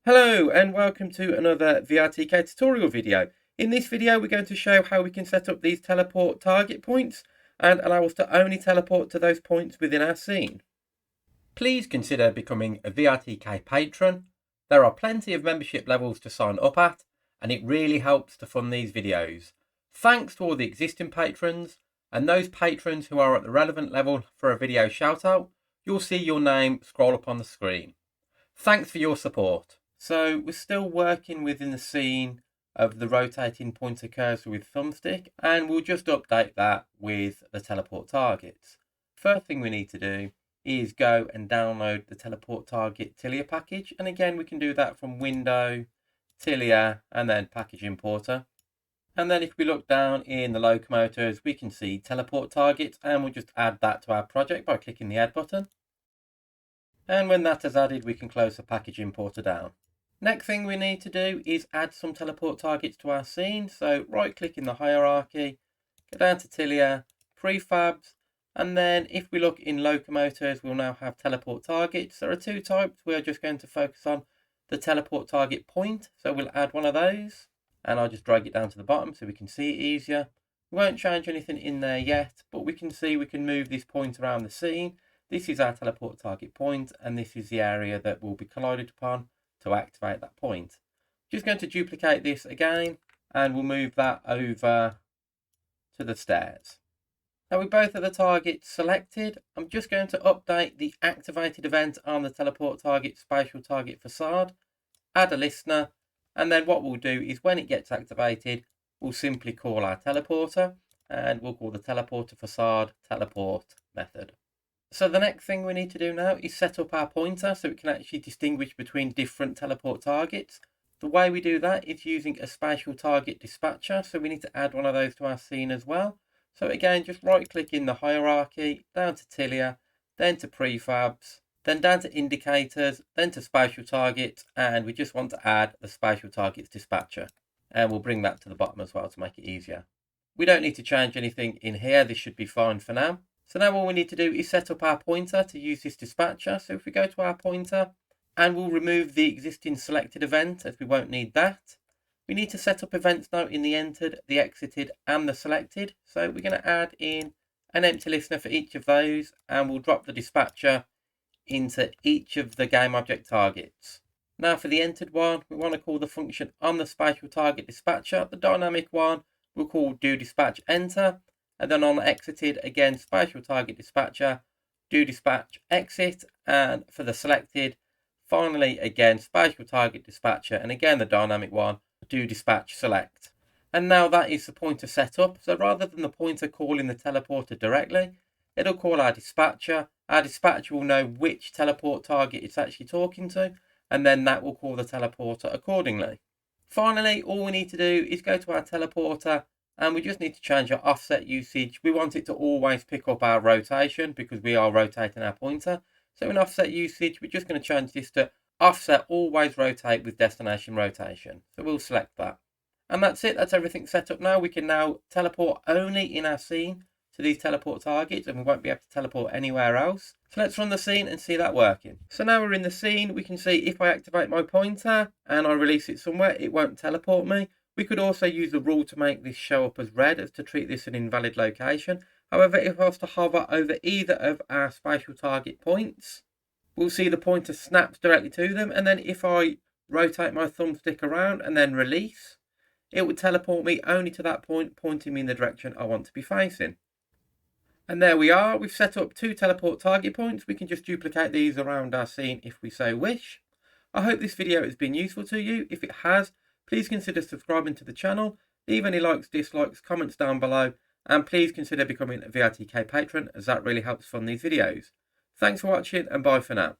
Hello and welcome to another VRTK tutorial video. In this video we're going to show how we can set up these teleport target points and allow us to only teleport to those points within our scene. Please consider becoming a VRTK patron. There are plenty of membership levels to sign up at and it really helps to fund these videos. Thanks to all the existing patrons and those patrons who are at the relevant level for a video shout out, you'll see your name scroll up on the screen. Thanks for your support. So we're still working within the scene of the rotating pointer cursor with Thumbstick, and we'll just update that with the teleport targets. First thing we need to do is go and download the Teleport Target Tilia package, and again we can do that from Window, Tilia, and then Package Importer. And then if we look down in the locomotors, we can see Teleport Targets, and we'll just add that to our project by clicking the Add button. And when that is added, we can close the Package Importer down. Next thing we need to do is add some teleport targets to our scene. So right click in the hierarchy, go down to Tilia, prefabs, and then if we look in locomotors, we'll now have teleport targets. There are two types. We're just going to focus on the teleport target point. So we'll add one of those and I'll just drag it down to the bottom so we can see it easier. We won't change anything in there yet, but we can see we can move this point around the scene. This is our teleport target point and this is the area that will be collided upon to activate that point. Just going to duplicate this again and we'll move that over to the stairs. Now with both of the targets selected, I'm just going to update the activated event on the teleport target spatial target facade, add a listener, and then what we'll do is when it gets activated, we'll simply call our teleporter and we'll call the teleporter facade teleport method. So the next thing we need to do now is set up our pointer so we can actually distinguish between different teleport targets. The way we do that is using a spatial target dispatcher. So we need to add one of those to our scene as well. So again, just right click in the hierarchy, down to Tilia, then to prefabs, then down to indicators, then to spatial targets. And we just want to add the spatial targets dispatcher. And we'll bring that to the bottom as well to make it easier. We don't need to change anything in here. This should be fine for now. So now all we need to do is set up our pointer to use this dispatcher. So if we go to our pointer and we'll remove the existing selected event as we won't need that. We need to set up events now in the entered, the exited and the selected. So we're going to add in an empty listener for each of those and we'll drop the dispatcher into each of the game object targets. Now for the entered one, we want to call the function on the spatial target dispatcher. The dynamic one we'll call do dispatch enter. And then on exited, again, spatial target dispatcher, do dispatch exit. And for the selected, finally, again, spatial target dispatcher. And again, the dynamic one, do dispatch select. And now that is the pointer set up. So rather than the pointer calling the teleporter directly, it'll call our dispatcher. Our dispatcher will know which teleport target it's actually talking to. And then that will call the teleporter accordingly. Finally, all we need to do is go to our teleporter. And we just need to change our offset usage. We want it to always pick up our rotation because we are rotating our pointer. So in offset usage, we're just going to change this to offset always rotate with destination rotation. So we'll select that. And that's it. That's everything set up now. We can now teleport only in our scene to these teleport targets and we won't be able to teleport anywhere else. So let's run the scene and see that working. So now we're in the scene. We can see if I activate my pointer and I release it somewhere, it won't teleport me. We could also use the rule to make this show up as red as to treat this an invalid location. However, if I was to hover over either of our spatial target points, we'll see the pointer snaps directly to them. And then if I rotate my thumbstick around and then release, it would teleport me only to that point, pointing me in the direction I want to be facing. And there we are. We've set up two teleport target points. We can just duplicate these around our scene if we so wish. I hope this video has been useful to you. If it has, please consider subscribing to the channel, leave any likes, dislikes, comments down below, and please consider becoming a VRTK patron as that really helps fund these videos. Thanks for watching and bye for now.